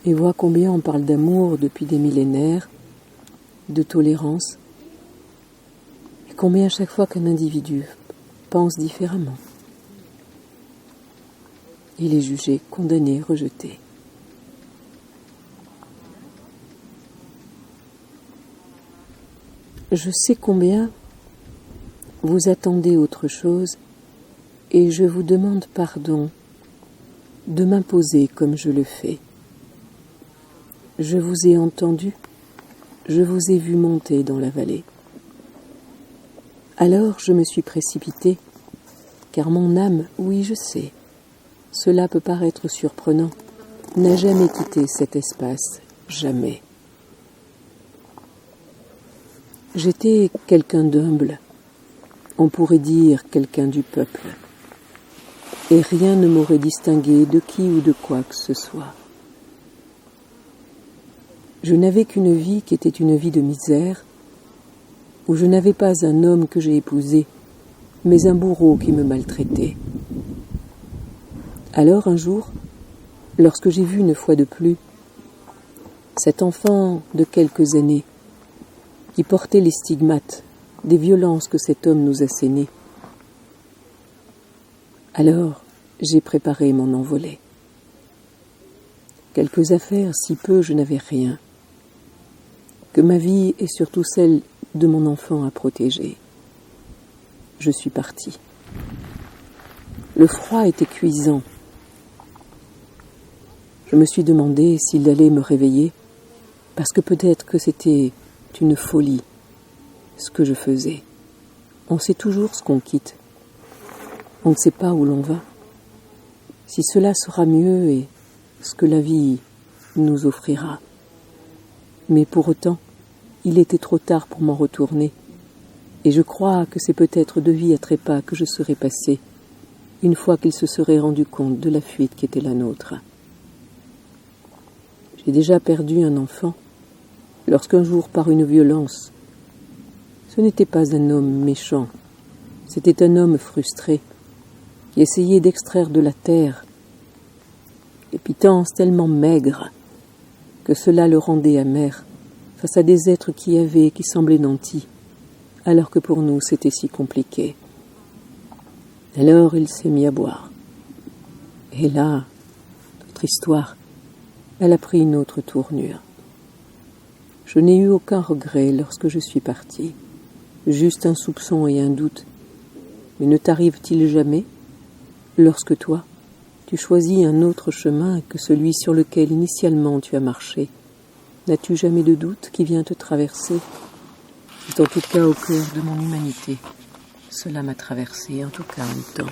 et vois combien on parle d'amour depuis des millénaires, de tolérance, et combien à chaque fois qu'un individu pense différemment, il est jugé, condamné, rejeté. Je sais combien vous attendez autre chose et je vous demande pardon de m'imposer comme je le fais. Je vous ai entendu, je vous ai vu monter dans la vallée. Alors je me suis précipitée, car mon âme, oui je sais, cela peut paraître surprenant, n'a jamais quitté cet espace, jamais. J'étais quelqu'un d'humble, on pourrait dire quelqu'un du peuple, et rien ne m'aurait distingué de qui ou de quoi que ce soit. Je n'avais qu'une vie qui était une vie de misère, où je n'avais pas un homme que j'ai épousé, mais un bourreau qui me maltraitait. Alors un jour, lorsque j'ai vu une fois de plus cet enfant de quelques années qui portait les stigmates des violences que cet homme nous assénait, alors j'ai préparé mon envolée. Quelques affaires, si peu je n'avais rien, que ma vie et surtout celle de mon enfant à protéger. Je suis partie. Le froid était cuisant. Je me suis demandé s'il allait me réveiller, parce que peut-être que c'était une folie, ce que je faisais. On sait toujours ce qu'on quitte. On ne sait pas où l'on va. Si cela sera mieux et ce que la vie nous offrira. Mais pour autant, il était trop tard pour m'en retourner, et je crois que c'est peut-être de vie à trépas que je serais passé, une fois qu'il se serait rendu compte de la fuite qui était la nôtre. J'ai déjà perdu un enfant, lorsqu'un jour, par une violence, ce n'était pas un homme méchant, c'était un homme frustré, qui essayait d'extraire de la terre des pitances tellement maigres que cela le rendait amer face à des êtres qui semblaient nantis, alors que pour nous c'était si compliqué. Alors il s'est mis à boire. Et là, notre histoire, elle a pris une autre tournure. Je n'ai eu aucun regret lorsque je suis partie, juste un soupçon et un doute. Mais ne t'arrive-t-il jamais, lorsque toi, tu choisis un autre chemin que celui sur lequel initialement tu as marché, n'as-tu jamais de doute qui vient te traverser? C'est en tout cas au cœur de mon humanité. Cela m'a traversé, en tout cas un temps.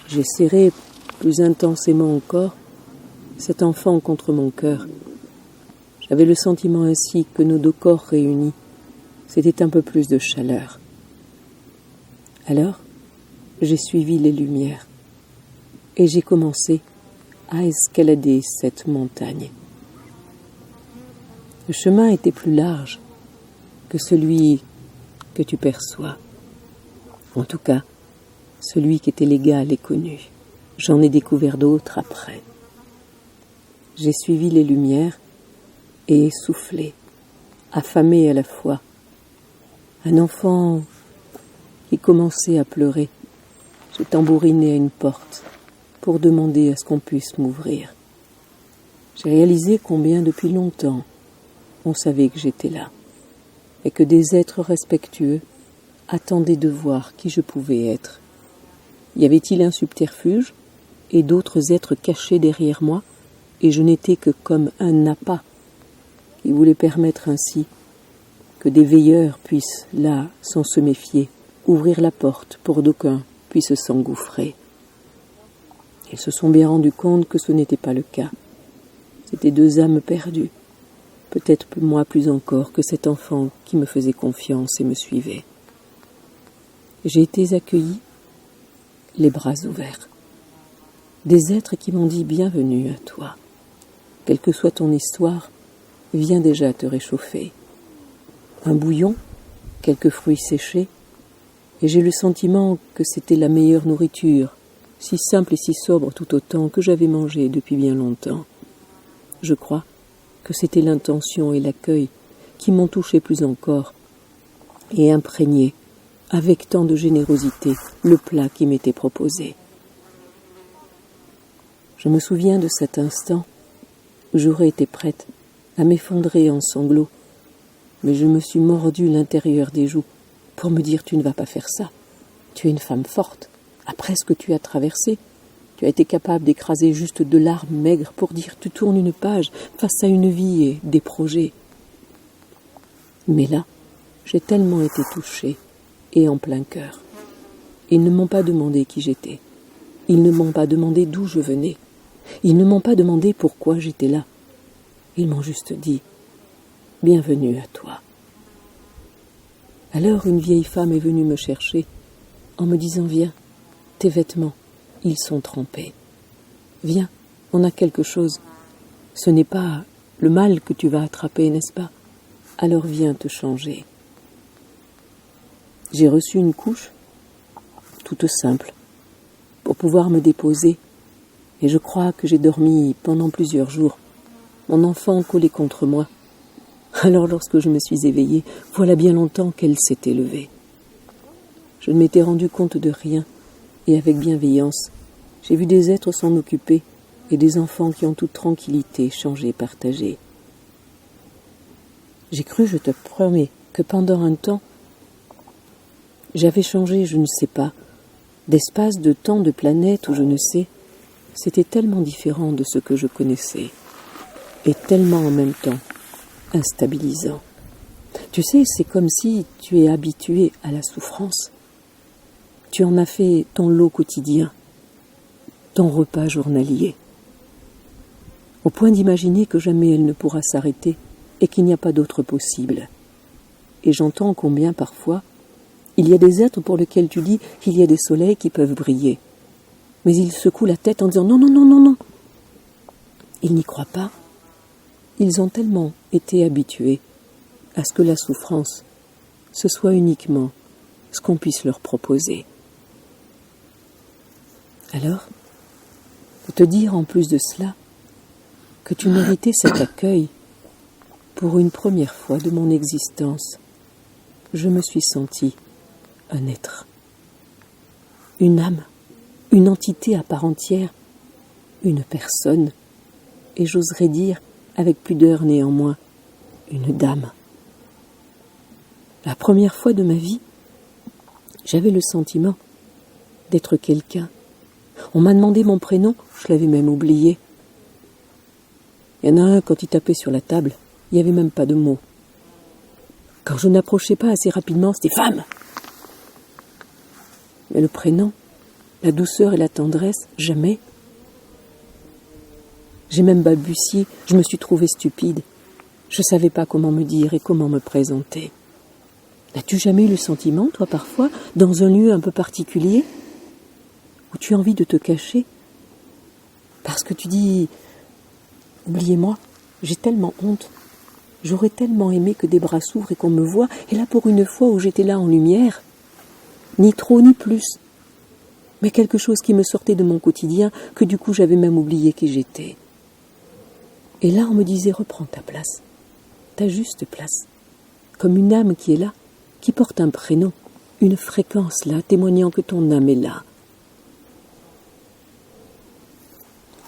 J'ai serré plus intensément encore cet enfant contre mon cœur. J'avais le sentiment ainsi que nos deux corps réunis, c'était un peu plus de chaleur. Alors, j'ai suivi les lumières et j'ai commencé à escalader cette montagne. Le chemin était plus large que celui que tu perçois. En tout cas, celui qui était légal et connu. J'en ai découvert d'autres après. J'ai suivi les lumières et essoufflé, affamé à la fois. Un enfant qui commençait à pleurer. J'ai tambouriné à une porte pour demander à ce qu'on puisse m'ouvrir. J'ai réalisé combien depuis longtemps on savait que j'étais là et que des êtres respectueux attendaient de voir qui je pouvais être. Y avait-il un subterfuge et d'autres êtres cachés derrière moi et je n'étais que comme un appât qui voulait permettre ainsi que des veilleurs puissent, là, sans se méfier, ouvrir la porte pour d'aucuns puissent s'engouffrer. Ils se sont bien rendus compte que ce n'était pas le cas. C'étaient deux âmes perdues, peut-être moi plus encore que cet enfant qui me faisait confiance et me suivait. J'ai été accueilli, les bras ouverts. Des êtres qui m'ont dit « Bienvenue à toi ». Quelle que soit ton histoire, viens déjà te réchauffer. Un bouillon, quelques fruits séchés, et j'ai le sentiment que c'était la meilleure nourriture, si simple et si sobre tout autant que j'avais mangé depuis bien longtemps. je crois que c'était l'intention et l'accueil qui m'ont touché plus encore et imprégné avec tant de générosité le plat qui m'était proposé. Je me souviens de cet instant où j'aurais été prête à m'effondrer en sanglots, mais je me suis mordu l'intérieur des joues pour me dire « Tu ne vas pas faire ça. Tu es une femme forte. Après ce que tu as traversé, tu as été capable d'écraser juste 2 larmes maigres pour dire « Tu tournes une page face à une vie et des projets. » Mais là, j'ai tellement été touchée et en plein cœur. Ils ne m'ont pas demandé qui j'étais. Ils ne m'ont pas demandé d'où je venais. Ils ne m'ont pas demandé pourquoi j'étais là. Ils m'ont juste dit « Bienvenue à toi ». Alors une vieille femme est venue me chercher en me disant « Viens, tes vêtements, ils sont trempés. Viens, on a quelque chose. Ce n'est pas le mal que tu vas attraper, n'est-ce pas? Alors viens te changer. » J'ai reçu une couche, toute simple, pour pouvoir me déposer, et je crois que j'ai dormi pendant plusieurs jours, mon enfant collé contre moi. Alors lorsque je me suis éveillée, voilà bien longtemps qu'elle s'était levée. Je ne m'étais rendu compte de rien, et avec bienveillance, j'ai vu des êtres s'en occuper, et des enfants qui en toute tranquillité changé, partagé. J'ai cru, je te promets, que pendant un temps, j'avais changé, je ne sais pas, d'espace, de temps, de planète, ou je ne sais. C'était tellement différent de ce que je connaissais, et tellement en même temps instabilisant. Tu sais, c'est comme si tu es habitué à la souffrance. Tu en as fait ton lot quotidien, ton repas journalier, au point d'imaginer que jamais elle ne pourra s'arrêter et qu'il n'y a pas d'autre possible. Et j'entends combien parfois il y a des êtres pour lesquels tu dis qu'il y a des soleils qui peuvent briller. Mais ils secouent la tête en disant non, non, non, non, non. Ils n'y croient pas. Ils ont tellement été habitués à ce que la souffrance, ce soit uniquement ce qu'on puisse leur proposer. Alors, de te dire en plus de cela que tu méritais cet accueil, pour une première fois de mon existence, je me suis sentie un être, une âme, une entité à part entière, une personne, et j'oserais dire, avec pudeur néanmoins, une dame. La première fois de ma vie, j'avais le sentiment d'être quelqu'un. On m'a demandé mon prénom, je l'avais même oublié. Il y en a un, quand il tapait sur la table, il n'y avait même pas de mots. Quand je n'approchais pas assez rapidement, c'était « femme ». Mais le prénom, la douceur et la tendresse, jamais. J'ai même balbutié, je me suis trouvée stupide. Je ne savais pas comment me dire et comment me présenter. N'as-tu jamais eu le sentiment, toi, parfois, dans un lieu un peu particulier, où tu as envie de te cacher, parce que tu dis « oubliez-moi, j'ai tellement honte, j'aurais tellement aimé que des bras s'ouvrent et qu'on me voie, et là pour une fois où j'étais là en lumière, ni trop ni plus, mais quelque chose qui me sortait de mon quotidien, que du coup j'avais même oublié qui j'étais. » Et là on me disait « reprends ta place, ta juste place, comme une âme qui est là, qui porte un prénom, une fréquence là, témoignant que ton âme est là. »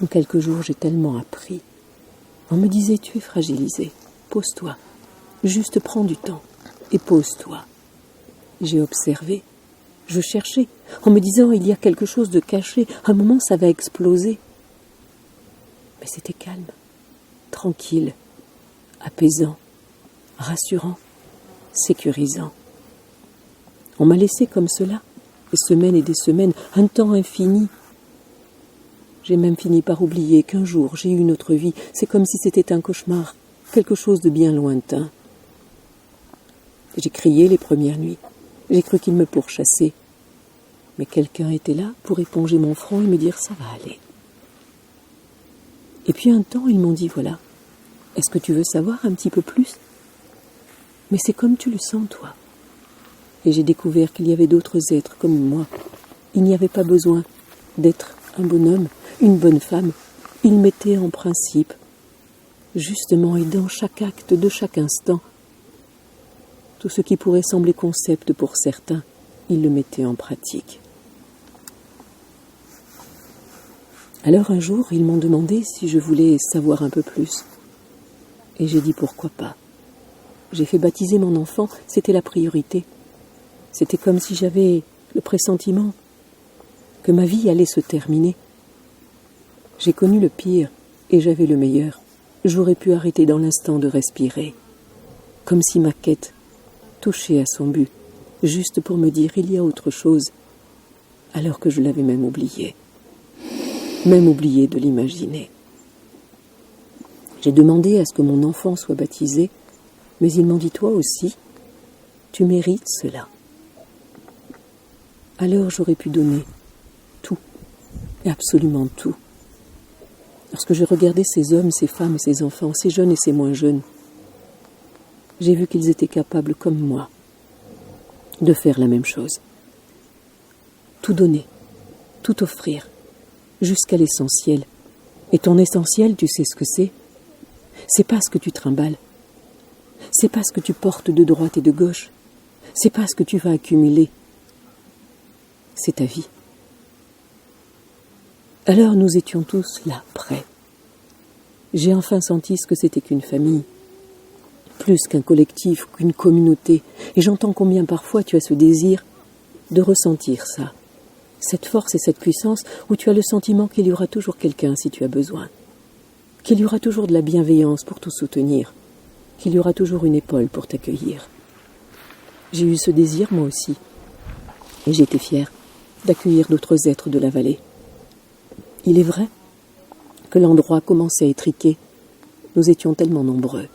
En quelques jours, j'ai tellement appris. On me disait, tu es fragilisé, pose-toi, juste prends du temps et pose-toi. J'ai observé, je cherchais, en me disant, il y a quelque chose de caché, un moment ça va exploser. Mais c'était calme, tranquille, apaisant, rassurant, sécurisant. On m'a laissé comme cela, des semaines et des semaines, un temps infini. J'ai même fini par oublier qu'un jour j'ai eu une autre vie. C'est comme si c'était un cauchemar, quelque chose de bien lointain. J'ai crié les premières nuits. J'ai cru qu'il me pourchassait. Mais quelqu'un était là pour éponger mon front et me dire « ça va aller ». Et puis un temps, ils m'ont dit « voilà, est-ce que tu veux savoir un petit peu plus ? Mais c'est comme tu le sens, toi. » Et j'ai découvert qu'il y avait d'autres êtres comme moi. Il n'y avait pas besoin d'être un bonhomme, une bonne femme. Ils mettaient en principe justement et dans chaque acte de chaque instant. Tout ce qui pourrait sembler concept pour certains, il le mettait en pratique. Alors un jour, ils m'ont demandé si je voulais savoir un peu plus. Et j'ai dit pourquoi pas. J'ai fait baptiser mon enfant, c'était la priorité. C'était comme si j'avais le pressentiment que ma vie allait se terminer. J'ai connu le pire et j'avais le meilleur. J'aurais pu arrêter dans l'instant de respirer. Comme si ma quête touchait à son but, juste pour me dire il y a autre chose, alors que je l'avais même oublié de l'imaginer. J'ai demandé à ce que mon enfant soit baptisé, mais ils m'ont dit toi aussi, tu mérites cela. Alors j'aurais pu donner tout, et absolument tout. Lorsque je regardais ces hommes, ces femmes et ces enfants, ces jeunes et ces moins jeunes, j'ai vu qu'ils étaient capables, comme moi, de faire la même chose. Tout donner, tout offrir, jusqu'à l'essentiel. Et ton essentiel, tu sais ce que c'est? C'est pas ce que tu trimbales. C'est pas ce que tu portes de droite et de gauche. C'est pas ce que tu vas accumuler. C'est ta vie. Alors nous étions tous là, prêts. J'ai enfin senti ce que c'était qu'une famille, plus qu'un collectif, qu'une communauté. Et j'entends combien parfois tu as ce désir de ressentir ça, cette force et cette puissance où tu as le sentiment qu'il y aura toujours quelqu'un si tu as besoin, qu'il y aura toujours de la bienveillance pour te soutenir, qu'il y aura toujours une épaule pour t'accueillir. J'ai eu ce désir moi aussi, et j'étais fière d'accueillir d'autres êtres de la vallée. Il est vrai que l'endroit commençait à étriquer, nous étions tellement nombreux.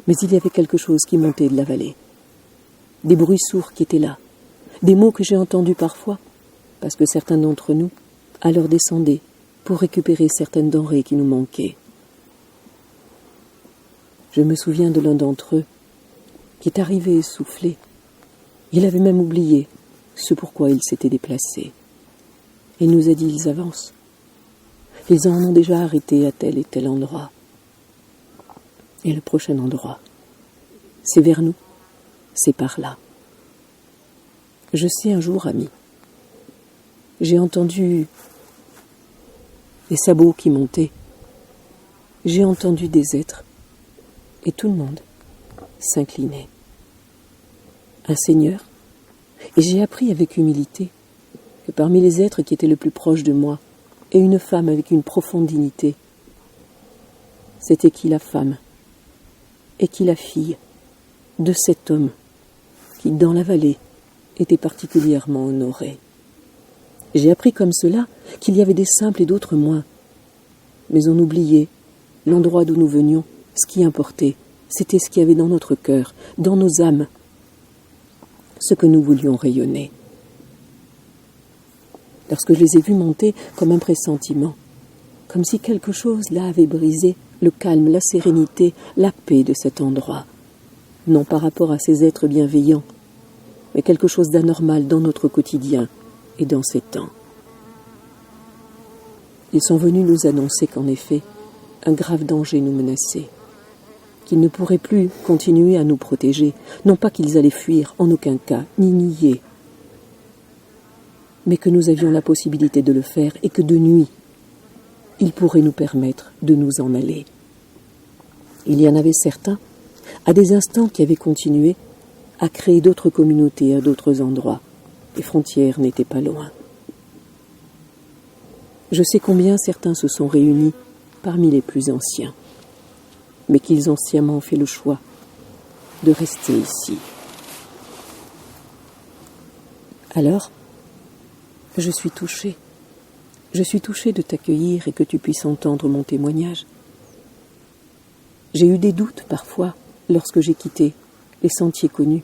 Mais il y avait quelque chose qui montait de la vallée, des bruits sourds qui étaient là, des mots que j'ai entendus parfois, parce que certains d'entre nous alors descendaient pour récupérer certaines denrées qui nous manquaient. Je me souviens de l'un d'entre eux qui est arrivé essoufflé. Il avait même oublié ce pourquoi il s'était déplacé. Il nous a dit, ils avancent. Ils en ont déjà arrêté à tel et tel endroit. Et le prochain endroit, c'est vers nous, c'est par là. Je sais un jour, ami, j'ai entendu des sabots qui montaient. J'ai entendu des êtres, et tout le monde s'inclinait. Un Seigneur, et j'ai appris avec humilité que parmi les êtres qui étaient le plus proches de moi, et une femme avec une profonde dignité, c'était qui la femme et qui la fille de cet homme qui, dans la vallée, était particulièrement honoré. J'ai appris comme cela qu'il y avait des simples et d'autres moins, mais on oubliait l'endroit d'où nous venions. Ce qui importait, c'était ce qu'il y avait dans notre cœur, dans nos âmes, ce que nous voulions rayonner. Lorsque je les ai vus monter comme un pressentiment, comme si quelque chose là avait brisé le calme, la sérénité, la paix de cet endroit, non par rapport à ces êtres bienveillants, mais quelque chose d'anormal dans notre quotidien et dans ces temps. Ils sont venus nous annoncer qu'en effet, un grave danger nous menaçait, qu'ils ne pourraient plus continuer à nous protéger, non pas qu'ils allaient fuir en aucun cas, ni nier, mais que nous avions la possibilité de le faire et que de nuit, ils pourraient nous permettre de nous en aller. Il y en avait certains, à des instants, qui avaient continué à créer d'autres communautés à d'autres endroits. Les frontières n'étaient pas loin. Je sais combien certains se sont réunis parmi les plus anciens, mais qu'ils ont sciemment fait le choix de rester ici. Alors, je suis touchée. Je suis touchée de t'accueillir et que tu puisses entendre mon témoignage. J'ai eu des doutes parfois lorsque j'ai quitté les sentiers connus,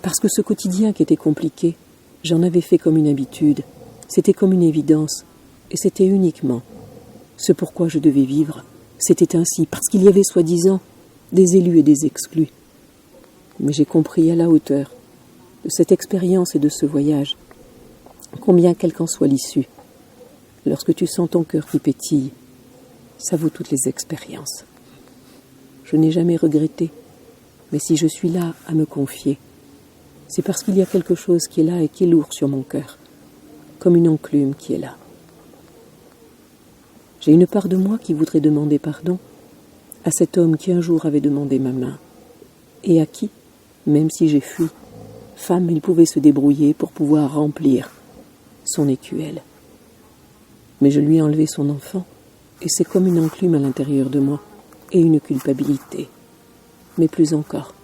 parce que ce quotidien qui était compliqué, j'en avais fait comme une habitude, c'était comme une évidence, et c'était uniquement ce pourquoi je devais vivre. C'était ainsi, parce qu'il y avait soi-disant des élus et des exclus. Mais j'ai compris à la hauteur de cette expérience et de ce voyage, combien quelle qu'en soit l'issue, lorsque tu sens ton cœur qui pétille, Ça vaut toutes les expériences. Je n'ai jamais regretté, mais si je suis là à me confier, c'est parce qu'il y a quelque chose qui est là et qui est lourd sur mon cœur, comme une enclume qui est là. J'ai une part de moi qui voudrait demander pardon à cet homme qui un jour avait demandé ma main, et à qui, même si j'ai fui, femme, il pouvait se débrouiller pour pouvoir remplir son écuelle. Mais je lui ai enlevé son enfant, et c'est comme une enclume à l'intérieur de moi, et une culpabilité. Mais plus encore,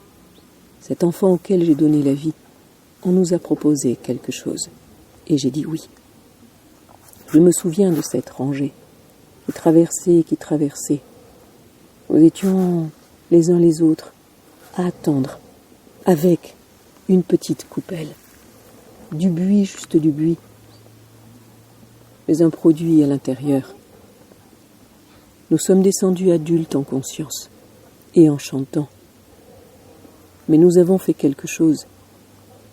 cet enfant auquel j'ai donné la vie, on nous a proposé quelque chose, et j'ai dit oui. Je me souviens de cette rangée, qui traversait. Nous étions les uns les autres à attendre, avec une petite coupelle, du buis, juste du buis, mais un produit à l'intérieur. Nous sommes descendus adultes en conscience et en chantant. Mais nous avons fait quelque chose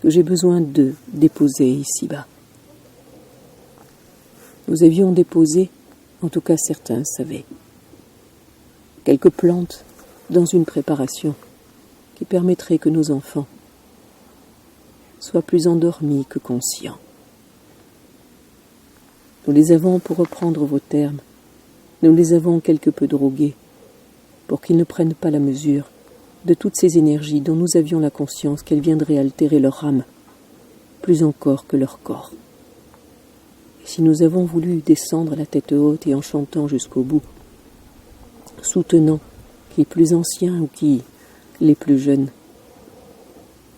que j'ai besoin de déposer ici-bas. Nous avions déposé, en tout cas certains savaient, quelques plantes dans une préparation qui permettrait que nos enfants soient plus endormis que conscients. Nous les avons, pour reprendre vos termes, nous les avons quelque peu drogués pour qu'ils ne prennent pas la mesure de toutes ces énergies dont nous avions la conscience qu'elles viendraient altérer leur âme, plus encore que leur corps. Et si nous avons voulu descendre la tête haute et en chantant jusqu'au bout, soutenant qui est plus ancien ou qui les plus jeunes,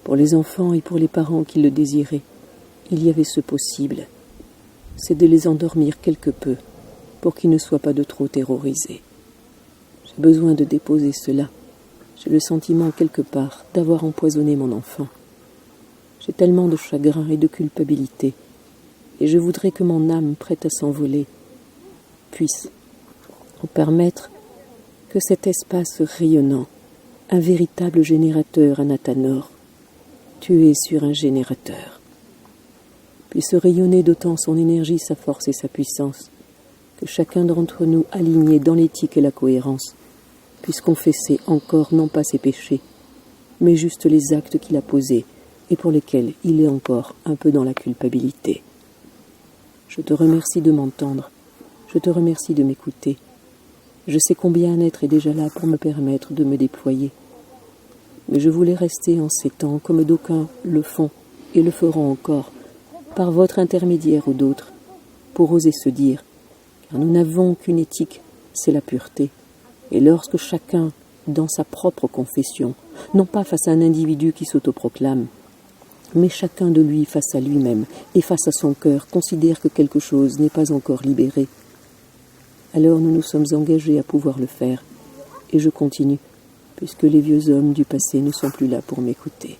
pour les enfants et pour les parents qui le désiraient, il y avait ce possible, c'est de les endormir quelque peu pour qu'ils ne soient pas de trop terrorisés. J'ai besoin de déposer cela. J'ai le sentiment quelque part d'avoir empoisonné mon enfant. J'ai tellement de chagrin et de culpabilité, et je voudrais que mon âme prête à s'envoler puisse permettre que cet espace rayonnant, un véritable générateur Anatanor, tué sur un générateur, puisse rayonner d'autant son énergie, sa force et sa puissance, que chacun d'entre nous, aligné dans l'éthique et la cohérence, puisse confesser encore non pas ses péchés, mais juste les actes qu'il a posés et pour lesquels il est encore un peu dans la culpabilité. Je te remercie de m'entendre, je te remercie de m'écouter. Je sais combien un être est déjà là pour me permettre de me déployer. Mais je voulais rester en ces temps, comme d'aucuns le font et le feront encore, par votre intermédiaire ou d'autres, pour oser se dire, car nous n'avons qu'une éthique, c'est la pureté. Et lorsque chacun, dans sa propre confession, non pas face à un individu qui s'autoproclame, mais chacun de lui face à lui-même et face à son cœur, considère que quelque chose n'est pas encore libéré, alors nous nous sommes engagés à pouvoir le faire, et je continue, puisque les vieux hommes du passé ne sont plus là pour m'écouter.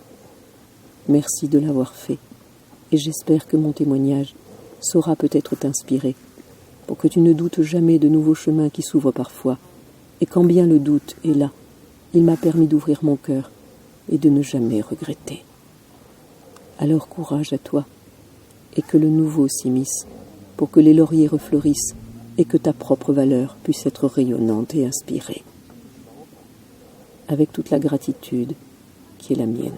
Merci de l'avoir fait, et j'espère que mon témoignage saura peut-être t'inspirer, pour que tu ne doutes jamais de nouveaux chemins qui s'ouvrent parfois, et quand bien le doute est là, il m'a permis d'ouvrir mon cœur et de ne jamais regretter. Alors courage à toi, et que le nouveau s'immisce, pour que les lauriers refleurissent, et que ta propre valeur puisse être rayonnante et inspirée, avec toute la gratitude qui est la mienne.